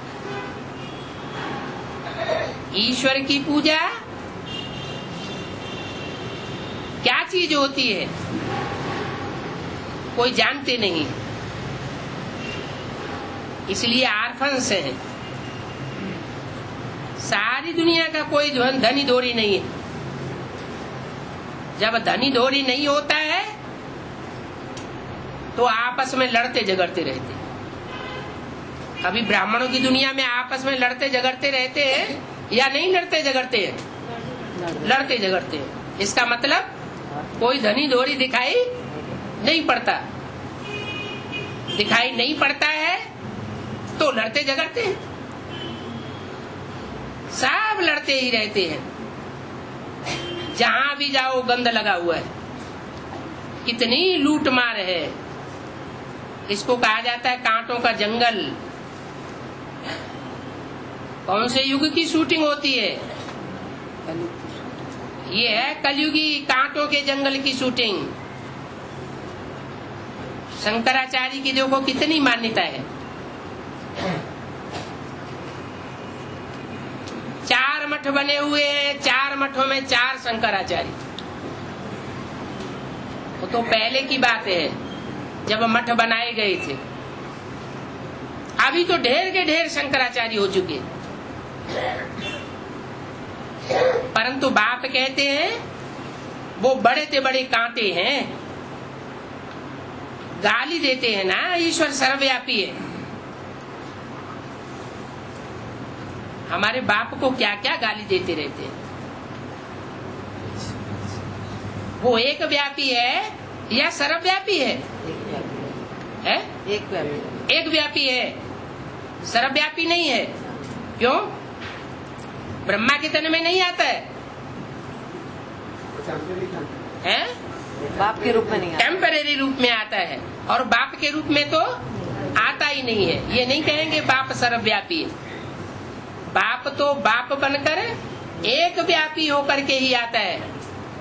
ईश्वर की पूजा क्या चीज होती है कोई जानते नहीं, इसलिए आर्फन्स है। सारी दुनिया का कोई धनी धोरी नहीं है। जब धनी धोरी नहीं होता है तो आपस में लड़ते झगड़ते रहते। अभी ब्राह्मणों की दुनिया में आपस में लड़ते झगड़ते रहते हैं या नहीं लड़ते झगड़ते हैं? लड़ते झगड़ते हैं। इसका मतलब कोई धनी धोरी दिखाई नहीं पड़ता। दिखाई नहीं पड़ता है तो लड़ते झगड़ते हैं, सब लड़ते ही रहते हैं। जहां भी जाओ गंद लगा हुआ है, कितनी लूट मार है। इसको कहा जाता है कांटों का जंगल। कौन से युग की शूटिंग होती है? ये है कलयुगी कांटों के जंगल की शूटिंग। शंकराचार्य की देखो कितनी मान्यता है। 4 मठ बने हुए हैं, 4 मठों में 4 शंकराचार्य। वो तो पहले की बात है। जब मठ बनाए गए थे। अभी तो ढेर के ढेर शंकराचार्य हो चुके, परंतु बाप कहते हैं वो बड़े ते बड़े कांटे हैं। गाली देते हैं ना, ईश्वर सर्वव्यापी है। हमारे बाप को क्या क्या गाली देते रहते हैं। वो एक व्यापी है या सर्वव्यापी है? है? एक व्यापी। एक व्यापी है, सर्वव्यापी नहीं है। क्यों? ब्रह्मा के तन में नहीं आता है, हैं? बाप के रूप में नहीं आता, टेम्परेरी रूप में आता है, और बाप के रूप में तो आता ही नहीं है। ये नहीं कहेंगे बाप सर्वव्यापी है। बाप तो बाप बनकर एक व्यापी होकर के ही आता है।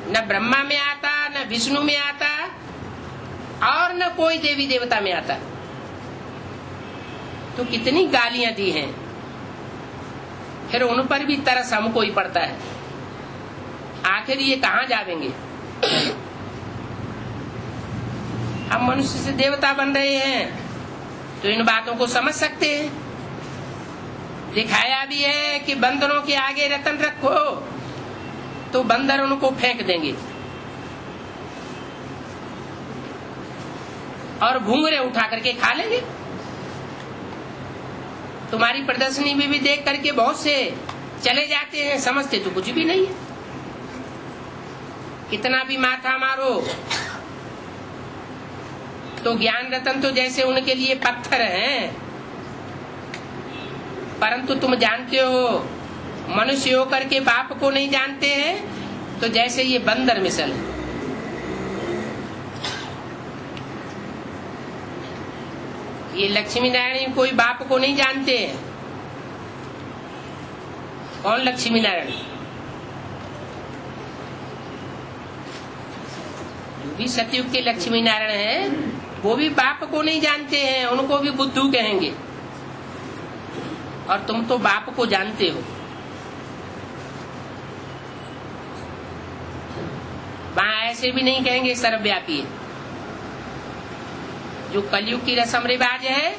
न ब्रह्मा में आता, न विष्णु में आता, और न कोई देवी देवता में आता। तो कितनी गालियां दी हैं, फिर उन पर भी तरस हमको ही पड़ता है। आखिर ये कहाँ जावेंगे? हम मनुष्य से देवता बन रहे हैं तो इन बातों को समझ सकते हैं। दिखाया भी है कि बंदरों के आगे रतन रखो तो बंदर उनको फेंक देंगे, और घूंघरे उठा करके खा लेंगे। तुम्हारी प्रदर्शनी में भी देख करके बहुत से चले जाते हैं, समझते तो कुछ भी नहीं है। कितना भी माथा मारो तो ज्ञान रतन तो जैसे उनके लिए पत्थर हैं, परंतु तुम जानते हो मनुष्य होकर के बाप को नहीं जानते हैं, तो जैसे ये बंदर मिसल है। ये लक्ष्मी नारायण कोई बाप को नहीं जानते हैं। कौन लक्ष्मी नारायण? जो भी सतयुग के लक्ष्मी नारायण हैं वो भी बाप को नहीं जानते हैं, उनको भी बुद्धू कहेंगे। और तुम तो बाप को जानते हो। वहां ऐसे भी नहीं कहेंगे सर्वव्यापी है। जो कलयुग की रस्म रिवाज है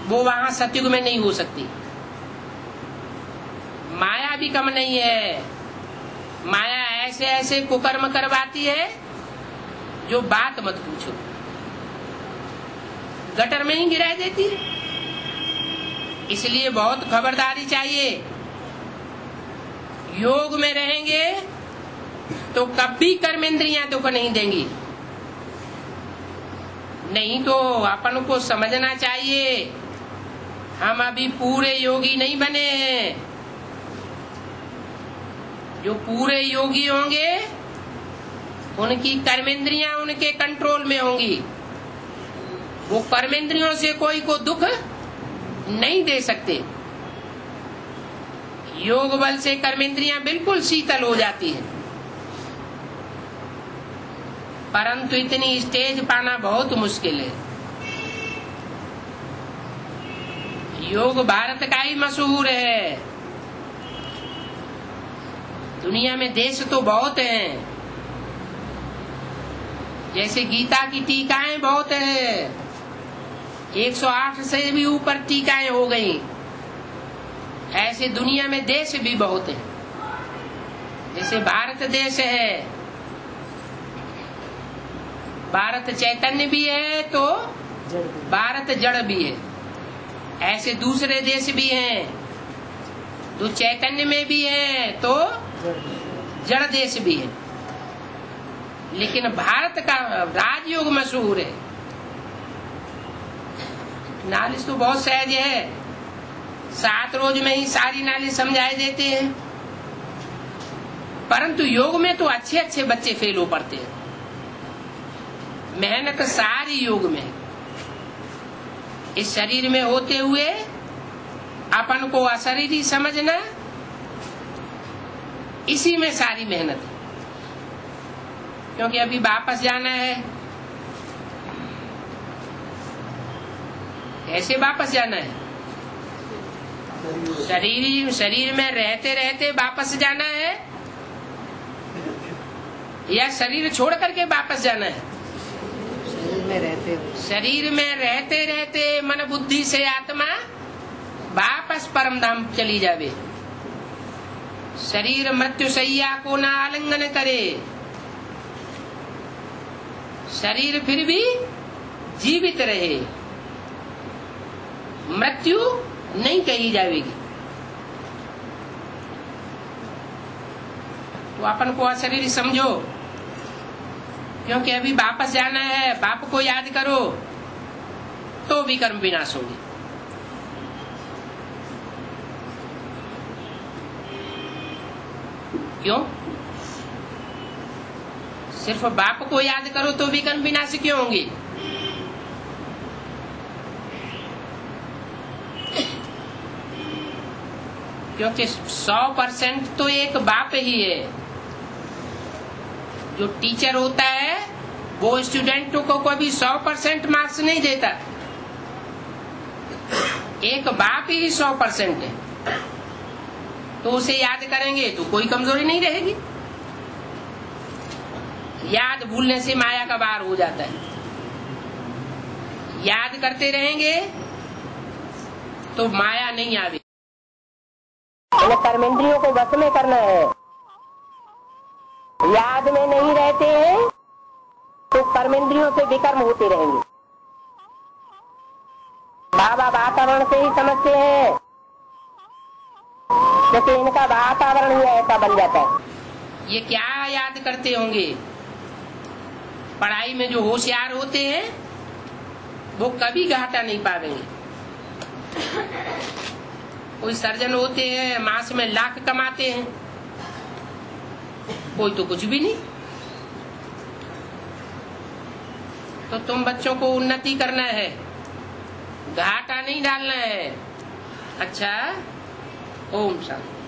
वो वहां सतयुग में नहीं हो सकती। माया भी कम नहीं है। माया ऐसे ऐसे कुकर्म करवाती है जो बात मत पूछो, गटर में ही गिरा देती है। इसलिए बहुत खबरदारी चाहिए। योग में रहेंगे तो कभी कर्मेंद्रियां दुख नहीं देंगी। नहीं तो अपन को समझना चाहिए हम अभी पूरे योगी नहीं बने हैं। जो पूरे योगी होंगे उनकी कर्मेंद्रियां उनके कंट्रोल में होंगी। वो कर्मेंद्रियों से कोई को दुख नहीं दे सकते। योग बल से कर्मेंद्रियां बिल्कुल शीतल हो जाती है, परंतु इतनी स्टेज पाना बहुत मुश्किल है। योग भारत का ही मशहूर है। दुनिया में देश तो बहुत हैं, जैसे गीता की टीकाएं बहुत है, 108 से भी ऊपर टीकाएं हो गई। ऐसे दुनिया में देश भी बहुत है। जैसे भारत देश है, भारत चैतन्य भी है तो भारत जड़ भी है। ऐसे दूसरे देश भी हैं, तो चैतन्य में भी है तो जड़ देश भी है। लेकिन भारत का राजयोग मशहूर है। नालिश तो बहुत सहज है, 7 रोज में ही सारी नालिश समझाए देते हैं। परंतु योग में तो अच्छे अच्छे बच्चे फेल हो पड़ते हैं। मेहनत सारी योग में। इस शरीर में होते हुए अपन को अशरीरी समझना, इसी में सारी मेहनत है। क्योंकि अभी वापस जाना है। कैसे वापस जाना है? शरीर में रहते रहते वापस जाना है या शरीर छोड़ करके वापस जाना है? में रहते हुए, शरीर में रहते रहते मन बुद्धि से आत्मा वापस परम धाम चली जावे। शरीर मृत्यु सैया को न आलिंगन करे, शरीर फिर भी जीवित रहे, मृत्यु नहीं कही जाएगी। तो अपन को अशरीरी समझो, क्योंकि अभी वापस जाना है। बाप को याद करो तो भी कर्म विनाश होंगे। क्यों? सिर्फ बाप को याद करो तो भी कर्म विनाश क्यों होंगे? क्योंकि 100% तो एक बाप ही है। जो टीचर होता है वो स्टूडेंटों को कभी 100% मार्क्स नहीं देता। एक बाप ही 100% है, तो उसे याद करेंगे तो कोई कमजोरी नहीं रहेगी। याद भूलने से माया का वार हो जाता है। याद करते रहेंगे तो माया नहीं आवेगी। कर्मेंद्रियों को वश में करना है। याद में नहीं रहते हैं तो कर्मेंद्रियों से विकर्म होते रहेंगे। बाबा वातावरण से ही समझते हैं, क्योंकि इनका वातावरण ही ऐसा बन जाता है। ये क्या याद करते होंगे? पढ़ाई में जो होशियार होते हैं वो कभी घाटा नहीं पाएंगे। कोई सर्जन होते हैं मास में लाख कमाते हैं, कोई तो कुछ भी नहीं। तो तुम बच्चों को उन्नति करना है, घाटा नहीं डालना है। अच्छा, ओम शांति।